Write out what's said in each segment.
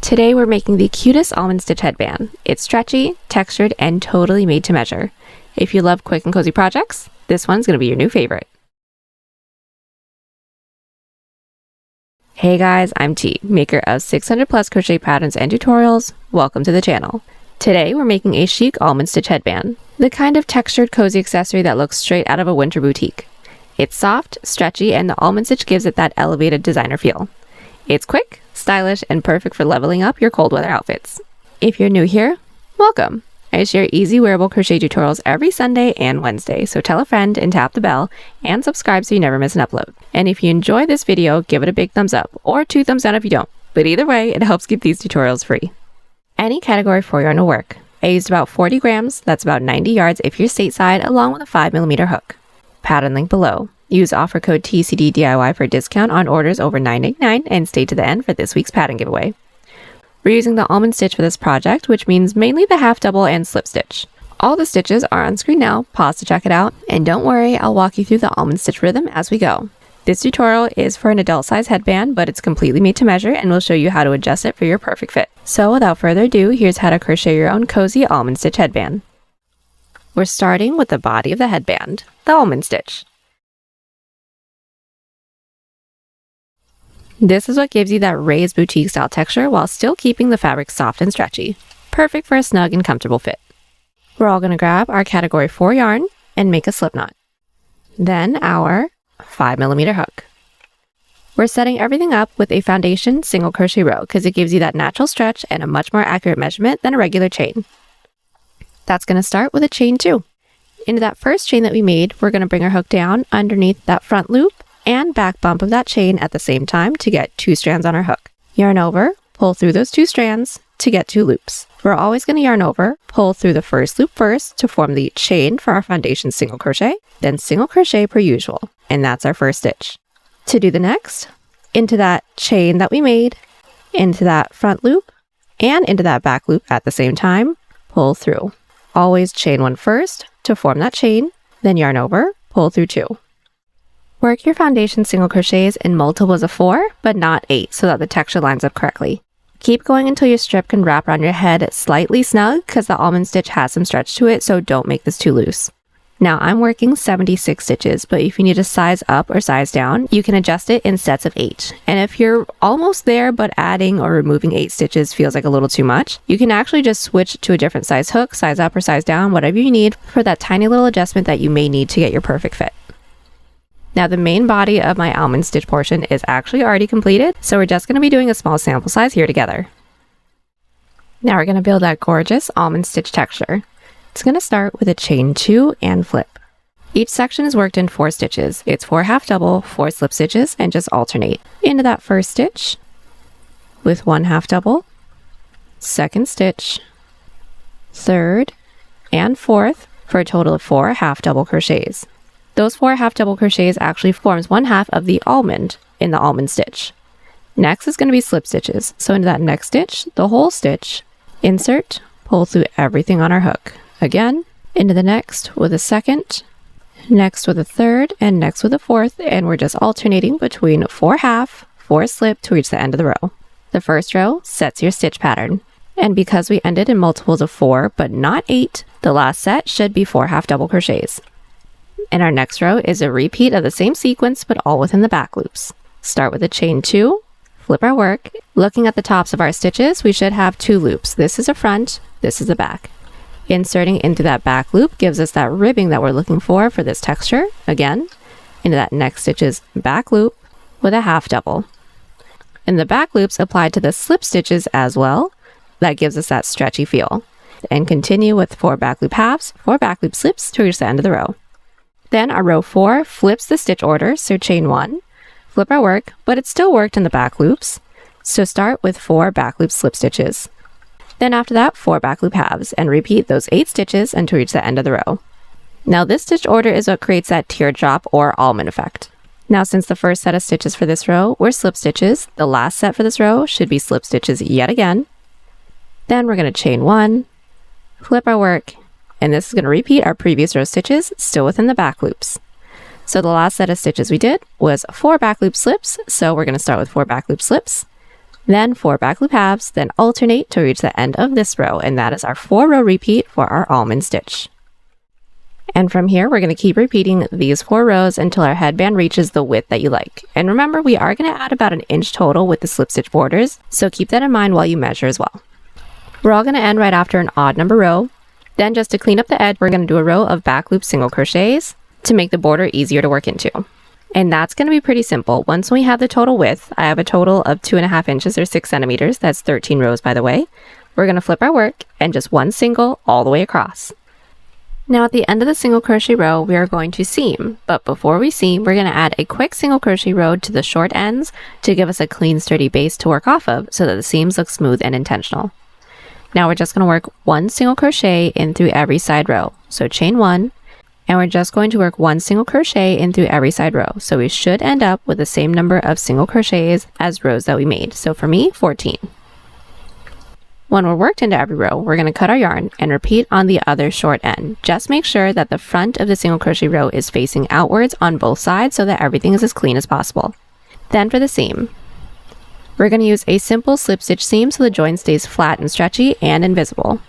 Today we're making the cutest almond stitch headband. It's stretchy, textured, and totally made to measure. If you love quick and cozy projects, this one's going to be your new favorite. Hey guys, I'm T, maker of 600 plus crochet patterns and tutorials. Welcome to the channel. Today we're making a chic almond stitch headband, the kind of textured cozy accessory that looks straight out of a winter boutique. It's soft, stretchy, and the almond stitch gives it that elevated designer feel. It's quick, stylish, and perfect for leveling up your cold weather outfits. If you're new here, welcome! I share easy wearable crochet tutorials every Sunday and Wednesday, so tell a friend and tap the bell and subscribe so you never miss an upload. And if you enjoy this video, give it a big thumbs up or 2 thumbs down if you don't. But either way, it helps keep these tutorials free. Any category for yarn will work. I used about 40 grams, that's about 90 yards if you're stateside, along with a 5mm hook. Pattern link below. Use offer code TCDDIY for a discount on orders over $9.99 and stay to the end for this week's pattern giveaway. We're using the almond stitch for this project, which means mainly the half double and slip stitch. All the stitches are on screen now, pause to check it out, and don't worry, I'll walk you through the almond stitch rhythm as we go. This tutorial is for an adult size headband, but it's completely made to measure and we'll show you how to adjust it for your perfect fit. So without further ado, here's how to crochet your own cozy almond stitch headband. We're starting with the body of the headband, the almond stitch. This is what gives you that raised boutique style texture while still keeping the fabric soft and stretchy. Perfect for a snug and comfortable fit. We're all going to grab our category 4 yarn and make a slip knot. Then our 5mm hook. We're setting everything up with a foundation single crochet row because it gives you that natural stretch and a much more accurate measurement than a regular chain. That's going to start with a chain 2. Into that first chain that we made, we're going to bring our hook down underneath that front loop and back bump of that chain at the same time to get 2 strands on our hook. Yarn over, pull through those 2 strands to get 2 loops. We're always going to yarn over, pull through the first loop first to form the chain for our foundation single crochet, then single crochet per usual, and that's our first stitch. To do the next, into that chain that we made, into that front loop, and into that back loop at the same time, pull through. Always chain 1 first to form that chain, then yarn over, pull through 2. Work your foundation single crochets in multiples of 4, but not 8, so that the texture lines up correctly. Keep going until your strip can wrap around your head slightly snug because the almond stitch has some stretch to it, so don't make this too loose. Now I'm working 76 stitches, but if you need to size up or size down, you can adjust it in sets of 8. And if you're almost there, but adding or removing 8 stitches feels like a little too much, you can actually just switch to a different size hook, size up or size down, whatever you need for that tiny little adjustment that you may need to get your perfect fit. Now the main body of my almond stitch portion is actually already completed, so we're just going to be doing a small sample size here together. Now we're going to build that gorgeous almond stitch texture. It's going to start with a chain 2 and flip. Each section is worked in 4 stitches. It's 4 half double, 4 slip stitches, and just alternate. Into that first stitch with 1 half double, second stitch, third, and fourth for a total of 4 half double crochets. Those 4 half double crochets actually forms 1/2 of the almond in the almond stitch. Next is going to be slip stitches. So into that next stitch, the whole stitch, insert, pull through everything on our hook. Again, into the next with a second, next with a third, and next with a fourth, and we're just alternating between 4 half, 4 slip to reach the end of the row. The first row sets your stitch pattern. And because we ended in multiples of 4, but not 8, the last set should be 4 half double crochets. And our next row is a repeat of the same sequence, but all within the back loops. Start with a chain 2, flip our work. Looking at the tops of our stitches, we should have 2 loops. This is a front, this is a back. Inserting into that back loop gives us that ribbing that we're looking for this texture. Again, into that next stitch's back loop with a half double. And the back loops applied to the slip stitches as well. That gives us that stretchy feel. And continue with 4 back loop halves, 4 back loop slips to reach the end of the row. Then our row 4 flips the stitch order, so chain 1, flip our work, but it's still worked in the back loops. So start with 4 back loop slip stitches. Then after that, 4 back loop halves, and repeat those 8 stitches until reach the end of the row. Now this stitch order is what creates that teardrop or almond effect. Now since the first set of stitches for this row were slip stitches, the last set for this row should be slip stitches yet again. Then we're going to chain 1, flip our work, and this is going to repeat our previous row stitches, still within the back loops. So the last set of stitches we did was 4 back loop slips, so we're going to start with 4 back loop slips, then 4 back loop halves, then alternate to reach the end of this row, and that is our 4-row repeat for our almond stitch. And from here, we're going to keep repeating these 4 rows until our headband reaches the width that you like. And remember, we are going to add about 1 inch total with the slip stitch borders, so keep that in mind while you measure as well. We're all going to end right after an odd number row. Then just to clean up the edge, we're going to do a row of back loop single crochets to make the border easier to work into. And that's going to be pretty simple. Once we have the total width, I have a total of 2.5 inches or 6 centimeters. That's 13 rows, by the way. We're going to flip our work and just 1 single all the way across. Now at the end of the single crochet row, we are going to seam. But before we seam, we're going to add a quick single crochet row to the short ends to give us a clean, sturdy base to work off of so that the seams look smooth and intentional. Now we're just going to work 1 single crochet in through every side row. So chain 1. And we're just going to work 1 single crochet in through every side row. So we should end up with the same number of single crochets as rows that we made. So for me, 14. When we're worked into every row, we're going to cut our yarn and repeat on the other short end. Just make sure that the front of the single crochet row is facing outwards on both sides so that everything is as clean as possible. Then for the seam, we're going to use a simple slip stitch seam so the join stays flat and stretchy and invisible.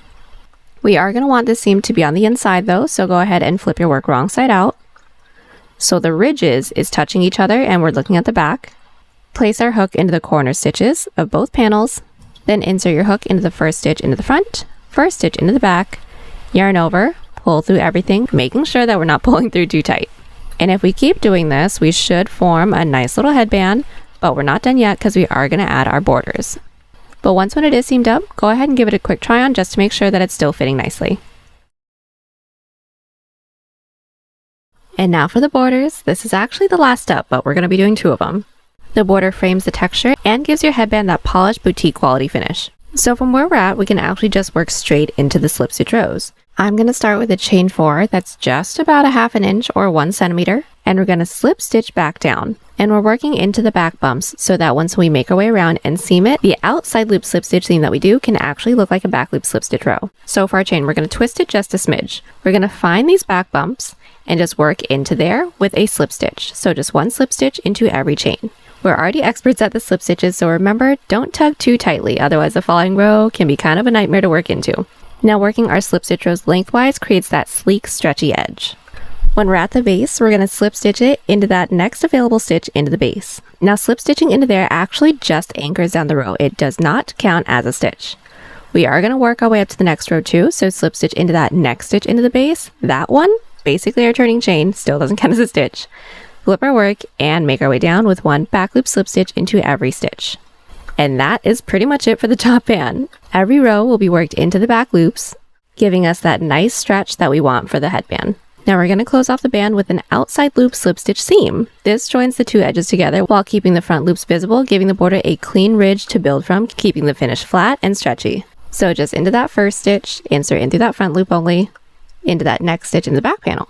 We are going to want this seam to be on the inside though, so go ahead and flip your work wrong side out. So the ridges is touching each other and we're looking at the back. Place our hook into the corner stitches of both panels, then insert your hook into the first stitch into the front, first stitch into the back, yarn over, pull through everything, making sure that we're not pulling through too tight. And if we keep doing this, we should form a nice little headband, but we're not done yet because we are going to add our borders. But once when it is seamed up, go ahead and give it a quick try on just to make sure that it's still fitting nicely. And now for the borders. This is actually the last step, but we're going to be doing 2 of them. The border frames the texture and gives your headband that polished boutique quality finish. So from where we're at, we can actually just work straight into the slip stitch rows. I'm going to start with a chain 4 that's just about 1/2 inch or 1 centimeter, and we're going to slip stitch back down. And we're working into the back bumps so that once we make our way around and seam it, the outside loop slip stitch seam that we do can actually look like a back loop slip stitch row. So for our chain, we're going to twist it just a smidge. We're going to find these back bumps and just work into there with a slip stitch. So just 1 slip stitch into every chain. We're already experts at the slip stitches, so remember, don't tug too tightly, otherwise the following row can be kind of a nightmare to work into. Now working our slip stitch rows lengthwise creates that sleek, stretchy edge. When we're at the base, we're going to slip stitch it into that next available stitch into the base. Now slip stitching into there actually just anchors down the row. It does not count as a stitch. We are going to work our way up to the next row too, so slip stitch into that next stitch into the base. That one, basically our turning chain, still doesn't count as a stitch. Flip our work and make our way down with 1 back loop slip stitch into every stitch. And that is pretty much it for the top band. Every row will be worked into the back loops, giving us that nice stretch that we want for the headband. Now we're going to close off the band with an outside loop slip stitch seam. This joins the 2 edges together while keeping the front loops visible, giving the border a clean ridge to build from, keeping the finish flat and stretchy. So just into that first stitch, insert into that front loop only, into that next stitch in the back panel,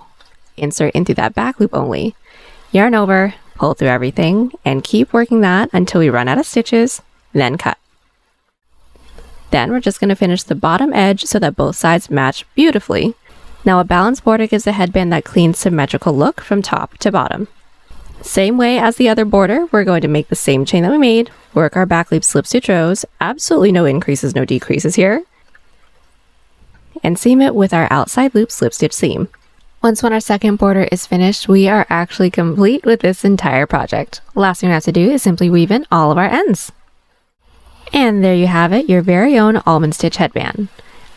insert into that back loop only, yarn over, pull through everything, and keep working that until we run out of stitches, then cut. Then we're just going to finish the bottom edge so that both sides match beautifully. Now a balanced border gives the headband that clean, symmetrical look from top to bottom. Same way as the other border, we're going to make the same chain that we made, work our back loop slip stitch rows, absolutely no increases, no decreases here, and seam it with our outside loop slip stitch seam. Once when our second border is finished, we are actually complete with this entire project. Last thing we have to do is simply weave in all of our ends. And there you have it, your very own almond stitch headband.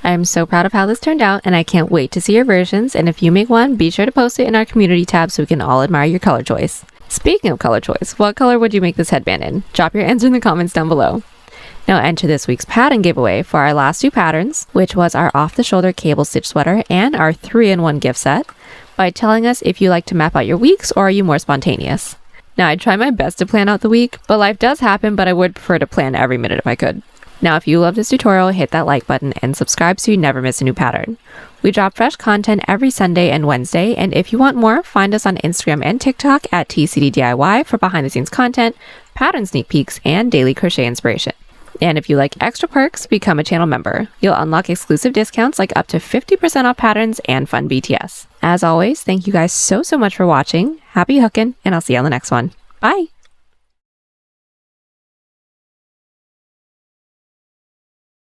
I am so proud of how this turned out, and I can't wait to see your versions, and if you make one, be sure to post it in our community tab so we can all admire your color choice. Speaking of color choice, what color would you make this headband in? Drop your answer in the comments down below. Now enter this week's pattern giveaway for our last 2 patterns, which was our off-the-shoulder cable stitch sweater and our 3-in-1 gift set, by telling us if you like to map out your weeks or are you more spontaneous. Now I try my best to plan out the week, but life does happen, but I would prefer to plan every minute if I could. Now if you love this tutorial, hit that like button and subscribe so you never miss a new pattern. We drop fresh content every Sunday and Wednesday, and if you want more, find us on Instagram and TikTok at TCDDIY for behind the scenes content, pattern sneak peeks, and daily crochet inspiration. And if you like extra perks, become a channel member. You'll unlock exclusive discounts like up to 50% off patterns and fun BTS. As always, thank you guys so much for watching. Happy hooking, and I'll see you on the next one. Bye!